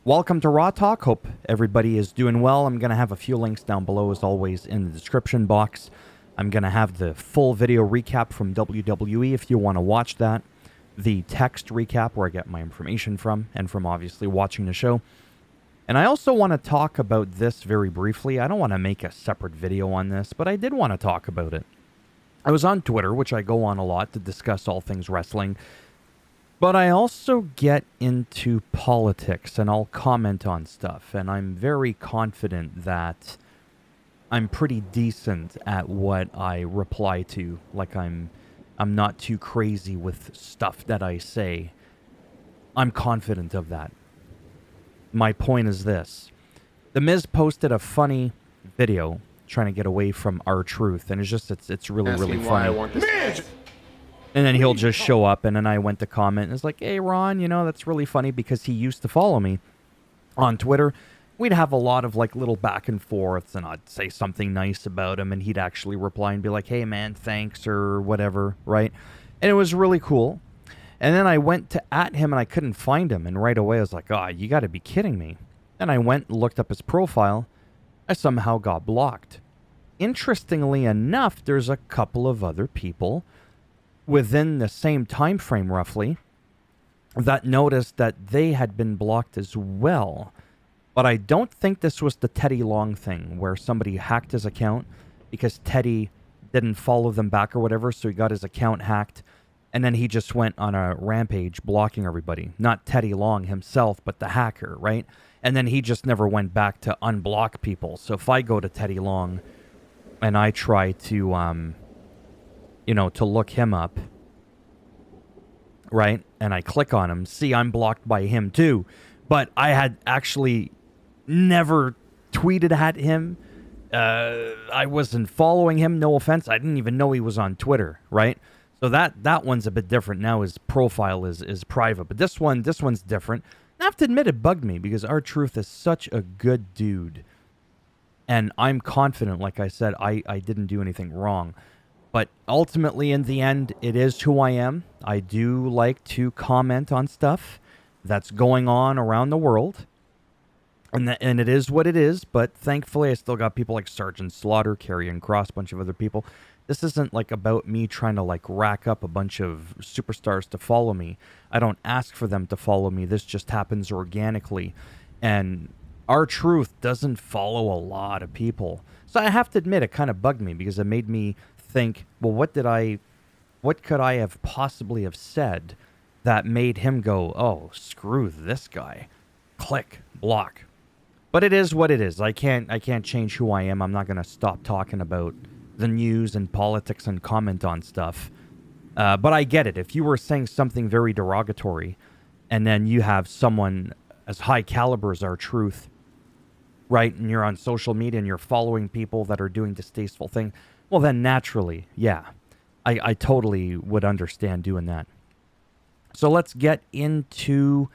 Welcome to Raw Talk. Hope everybody is doing well. I'm going to have a few links down below, as always, in the description box. I'm going to have the full video recap from WWE if you want to watch that. The text recap where I get my information from, and from obviously watching the show. And I also want to talk about this very briefly. I don't want to make a separate video on this, but I did want to talk about it. I was on Twitter, which I go on a lot to discuss all things wrestling. But I also get into politics and I'll comment on stuff. And I'm very confident that I'm pretty decent at what I reply to. Like I'm not too crazy with stuff that I say. I'm confident of that. My point is this. The Miz posted a funny video trying to get away from R-Truth. And it's really funny. And then he'll just show up, and then I went to comment, and it's like, hey, Ron, that's really funny because he used to follow me on Twitter. We'd have a lot of, little back and forths, and I'd say something nice about him, and he'd actually reply and be like, hey, man, thanks, or whatever, right? And it was really cool. And then I went to @ him, and I couldn't find him, and right away I was like, oh, you got to be kidding me. And I went and looked up his profile. I somehow got blocked. Interestingly enough, there's a couple of other people within the same time frame roughly that noticed that they had been blocked as well. But I don't think this was the Teddy Long thing where somebody hacked his account because Teddy didn't follow them back or whatever, so he got his account hacked and then he just went on a rampage blocking everybody. Not Teddy Long himself, but the hacker, right? And then he just never went back to unblock people. So if I go to Teddy Long and I try to to look him up, right? And I click on him. See, I'm blocked by him too. But I had actually never tweeted at him. I wasn't following him, no offense. I didn't even know he was on Twitter, right? So that one's a bit different. Now his profile is private. But this one's different. I have to admit it bugged me because R-Truth is such a good dude. And I'm confident, like I said, I didn't do anything wrong. But ultimately, in the end, it is who I am. I do like to comment on stuff that's going on around the world. And it is what it is. But thankfully, I still got people like Sergeant Slaughter, Karrion Kross, a bunch of other people. This isn't about me trying to rack up a bunch of superstars to follow me. I don't ask for them to follow me. This just happens organically. And R-Truth doesn't follow a lot of people. So I have to admit, it kind of bugged me because it made me think, well, what could I have possibly have said that made him go, oh, screw this guy, click, block. But it is what it is. I can't change who I am. I'm not going to stop talking about the news and politics and comment on stuff. But I get it. If you were saying something very derogatory and then you have someone as high caliber as R-Truth, right, and you're on social media and you're following people that are doing distasteful things, well, then naturally, yeah, I totally would understand doing that. So let's get into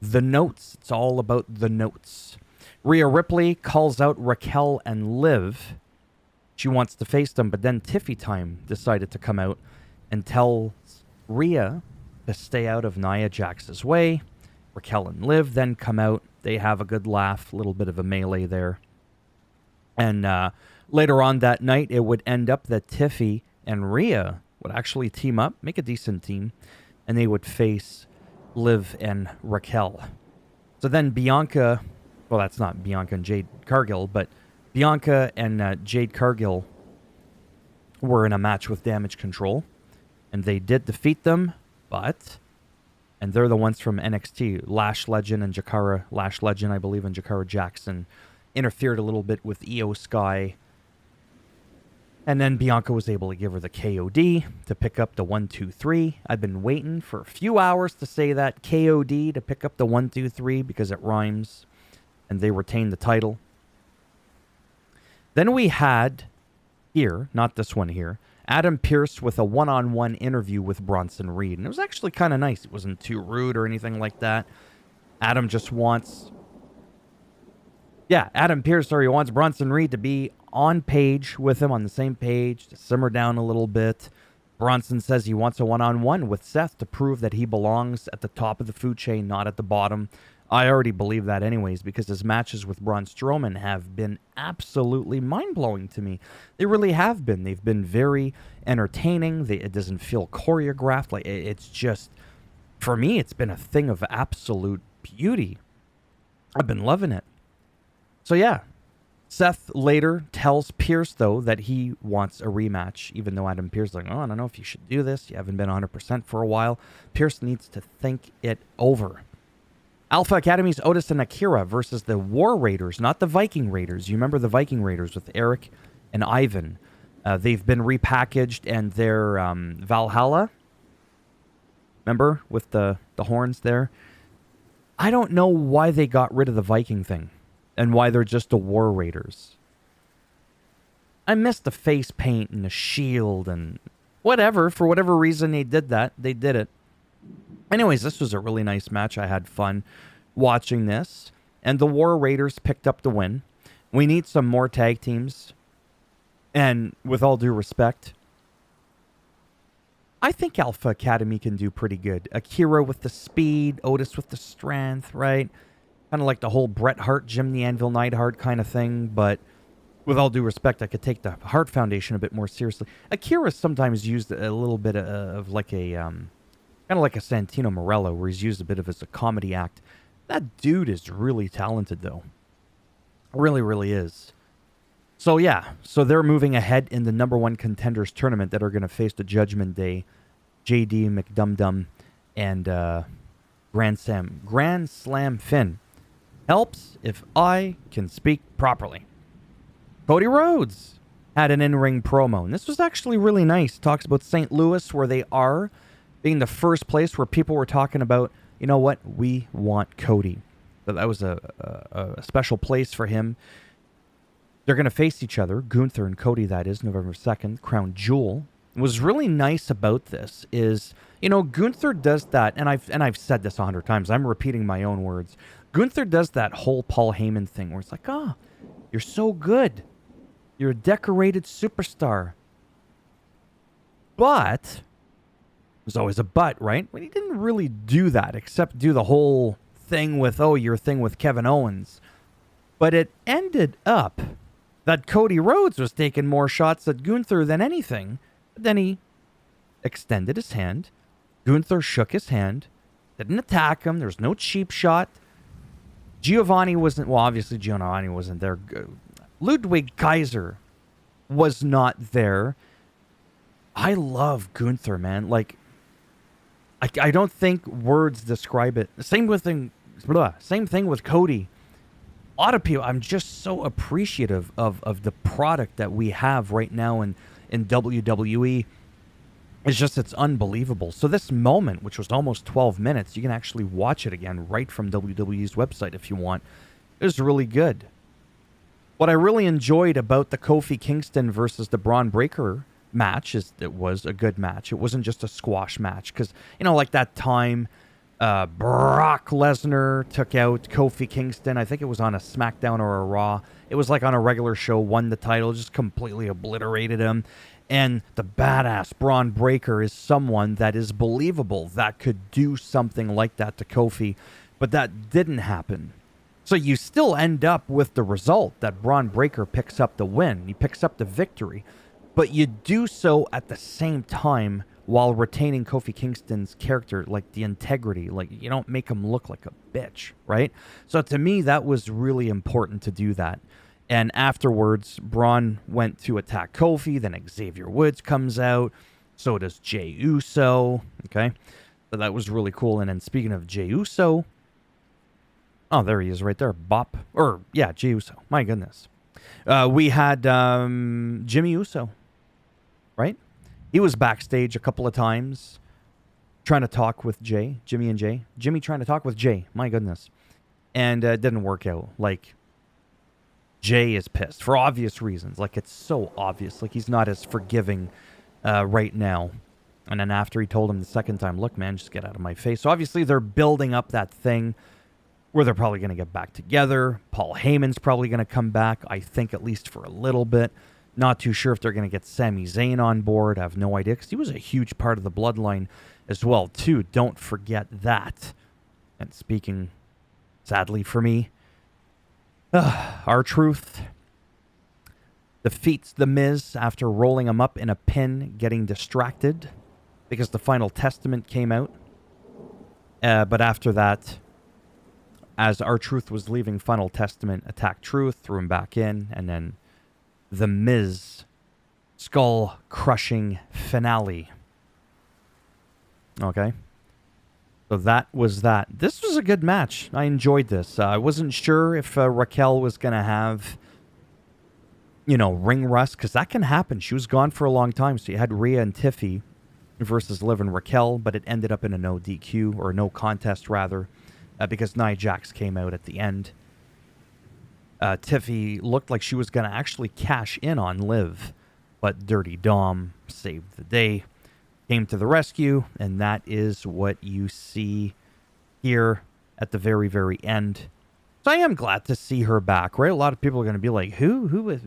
the notes. It's all about the notes. Rhea Ripley calls out Raquel and Liv. She wants to face them, but then Tiffy Time decided to come out and tell Rhea to stay out of Nia Jax's way. Raquel and Liv then come out. They have a good laugh, a little bit of a melee there. And later on that night, it would end up that Tiffy and Rhea would actually team up, make a decent team, and they would face Liv and Raquel. So then Bianca, well, that's not Bianca and Jade Cargill, but Bianca and Jade Cargill were in a match with Damage Control, and they did defeat them, and they're the ones from NXT, Lash Legend and Jakara, Lash Legend, I believe, and Jakara Jackson interfered a little bit with Io Sky. And then Bianca was able to give her the KOD to pick up the 1-2-3. I've been waiting for a few hours to say that KOD to pick up the 1-2-3 because it rhymes. And they retained the title. Then we had here, not this one here, Adam Pearce with a one-on-one interview with Bronson Reed. And it was actually kind of nice. It wasn't too rude or anything like that. Adam wants Bronson Reed to be on page with him, on the same page, to simmer down a little bit. Bronson says he wants a one-on-one with Seth to prove that he belongs at the top of the food chain, not at the bottom. I already believe that anyways because his matches with Braun Strowman have been absolutely mind-blowing to me. They really have been. They've been very entertaining. It doesn't feel choreographed. Like it's just, for me, it's been a thing of absolute beauty. I've been loving it. So yeah, Seth later tells Pierce, though, that he wants a rematch, even though Adam Pierce is like, oh, I don't know if you should do this. You haven't been 100% for a while. Pierce needs to think it over. Alpha Academy's Otis and Akira versus the War Raiders, not the Viking Raiders. You remember the Viking Raiders with Eric and Ivan. They've been repackaged, and they're Valhalla. Remember, with the horns there? I don't know why they got rid of the Viking thing and why they're just the War Raiders. I missed the face paint and the shield and whatever. For whatever reason they did that, they did it. Anyways, this was a really nice match. I had fun watching this. And the War Raiders picked up the win. We need some more tag teams. And with all due respect, I think Alpha Academy can do pretty good. Akira with the speed, Otis with the strength, right? Kind of like the whole Bret Hart, Jim the Anvil Neidhart kind of thing. But with all due respect, I could take the Hart Foundation a bit more seriously. Akira sometimes used a little bit of like a... kind of like a Santino Morello, where he's used a bit of as a comedy act. That dude is really talented, though. Really, really is. So, yeah. So, they're moving ahead in the number one contenders tournament that are going to face the Judgment Day, JD McDumdum, and Grand Slam Finn. Helps if I can speak properly. Cody Rhodes had an in-ring promo, and this was actually really nice. Talks about St. Louis, where they are, being the first place where people were talking about, you know what, we want Cody. So that was a special place for him. They're going to face each other, Gunther and Cody, that is, November 2nd, Crown Jewel. What was really nice about this is, you know, Gunther does that, and I've said this 100 times. I'm repeating my own words. Gunther does that whole Paul Heyman thing where it's like, you're so good. You're a decorated superstar. But... there's always a but, right? But he didn't really do that, except do the whole thing with, your thing with Kevin Owens. But it ended up that Cody Rhodes was taking more shots at Gunther than anything. But then he extended his hand. Gunther shook his hand. Didn't attack him. There was no cheap shot. Giovanni wasn't, well, obviously Giovanni wasn't there. Ludwig Kaiser was not there. I love Gunther, man. Like, I don't think words describe it. Same thing with Cody. A lot of people, I'm just so appreciative of the product that we have right now in WWE. It's unbelievable. So this moment, which was almost 12 minutes, you can actually watch it again right from WWE's website if you want. It was really good. What I really enjoyed about the Kofi Kingston versus the Braun Breaker match is it was a good match. It wasn't just a squash match because, you know, like that time Brock Lesnar took out Kofi Kingston. I think it was on a SmackDown or a Raw. It was like on a regular show, won the title, just completely obliterated him. And the badass Braun Breaker is someone that is believable that could do something like that to Kofi, but that didn't happen. So you still end up with the result that Braun Breaker picks up the win. He picks up the victory. But you do so at the same time while retaining Kofi Kingston's character, like the integrity. Like, you don't make him look like a bitch, right? So to me, that was really important to do that. And afterwards, Braun went to attack Kofi. Then Xavier Woods comes out. So does Jey Uso. Okay? So that was really cool. And then speaking of Jey Uso... oh, there he is right there. Jey Uso. My goodness. We had Jimmy Uso, right? He was backstage a couple of times trying to talk with Jey, Jimmy and Jey. Jimmy trying to talk with Jey. My goodness. And it didn't work out. Like, Jey is pissed for obvious reasons. Like, it's so obvious. Like, he's not as forgiving right now. And then after he told him the second time, look, man, just get out of my face. So obviously they're building up that thing where they're probably going to get back together. Paul Heyman's probably going to come back, I think, at least for a little bit. Not too sure if they're going to get Sami Zayn on board. I have no idea, because he was a huge part of the bloodline as well, too. Don't forget that. And speaking sadly for me. R-Truth defeats The Miz after rolling him up in a pin, getting distracted because the Final Testament came out. But after that, as R-Truth was leaving, Final Testament attacked Truth, threw him back in, and then The Miz skull-crushing finale. Okay. So that was that. This was a good match. I enjoyed this. I wasn't sure if Raquel was going to have, ring rust, because that can happen. She was gone for a long time. So you had Rhea and Tiffy versus Liv and Raquel, but it ended up in a no DQ, or no contest, rather, because Nia Jax came out at the end. Tiffy looked like she was going to actually cash in on Liv, but Dirty Dom saved the day, came to the rescue, and that is what you see here at the very, very end. So I am glad to see her back, right? A lot of people are going to be like, who is,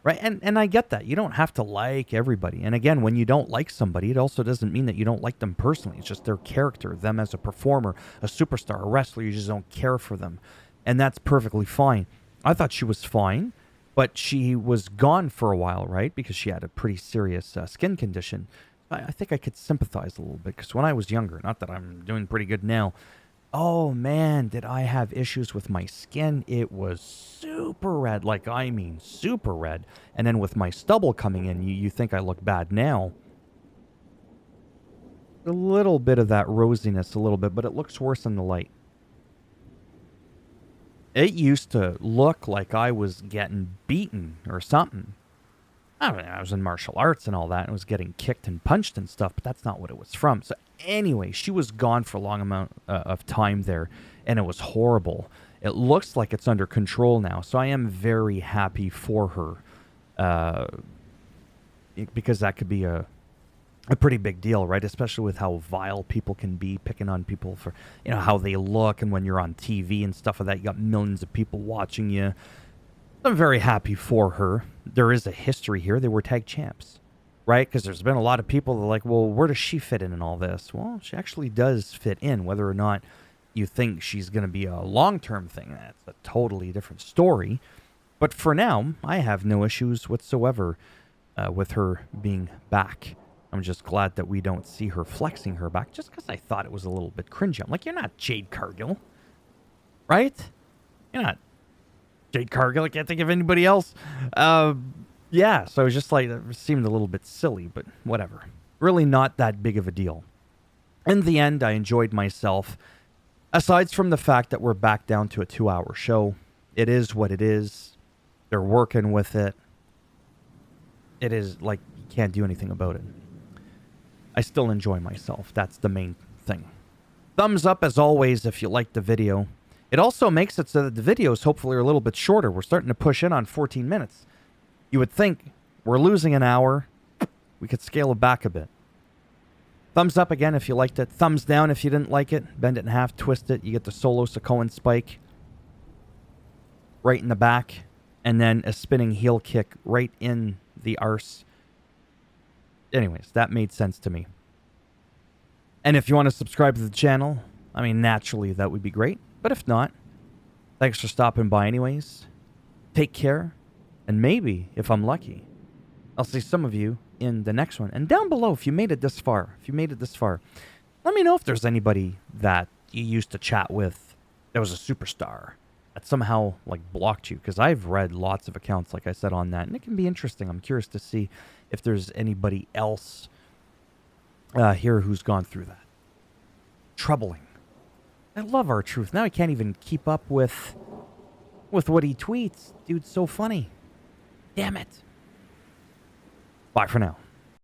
right? And I get that. You don't have to like everybody. And again, when you don't like somebody, it also doesn't mean that you don't like them personally. It's just their character, them as a performer, a superstar, a wrestler. You just don't care for them. And that's perfectly fine. I thought she was fine, but she was gone for a while, right? Because she had a pretty serious skin condition. I think I could sympathize a little bit, because when I was younger, not that I'm doing pretty good now, oh man, did I have issues with my skin. It was super red, like I mean super red. And then with my stubble coming in, you think I look bad now. A little bit of that rosiness, a little bit, but it looks worse in the light. It used to look like I was getting beaten or something. I mean, I was in martial arts and all that, and was getting kicked and punched and stuff, but that's not what it was from. So anyway, she was gone for a long amount of time there, and it was horrible. It looks like it's under control now, so I am very happy for her, because that could be a pretty big deal, right? Especially with how vile people can be, picking on people for, how they look, and when you're on TV and stuff like that, you got millions of people watching you. I'm very happy for her. There is a history here. They were tag champs, right? Because there's been a lot of people that are like, well, where does she fit in all this? Well, she actually does fit in. Whether or not you think she's going to be a long-term thing, that's a totally different story. But for now, I have no issues whatsoever with her being back. I'm just glad that we don't see her flexing her back, just because I thought it was a little bit cringy. I'm like, you're not Jade Cargill, right? You're not Jade Cargill. I can't think of anybody else. Yeah, so it was just like, it seemed a little bit silly, but whatever. Really not that big of a deal. In the end, I enjoyed myself. Aside from the fact that we're back down to a 2-hour show, it is what it is. They're working with it. It is like, you can't do anything about it. I still enjoy myself. That's the main thing. Thumbs up as always if you liked the video. It also makes it so that the videos hopefully are a little bit shorter. We're starting to push in on 14 minutes. You would think we're losing an hour. We could scale it back a bit. Thumbs up again if you liked it. Thumbs down if you didn't like it. Bend it in half, twist it. You get the Solo Sikoan spike right in the back. And then a spinning heel kick right in the arse. Anyways, that made sense to me. And if you want to subscribe to the channel, I mean, naturally, that would be great. But if not, thanks for stopping by anyways. Take care. And maybe, if I'm lucky, I'll see some of you in the next one. And down below, if you made it this far, let me know if there's anybody that you used to chat with that was a superstar that somehow, blocked you. Because I've read lots of accounts, like I said, on that. And it can be interesting. I'm curious to see if there's anybody else here who's gone through that. Troubling. I love R-Truth. Now I can't even keep up with what he tweets. Dude's so funny. Damn it. Bye for now.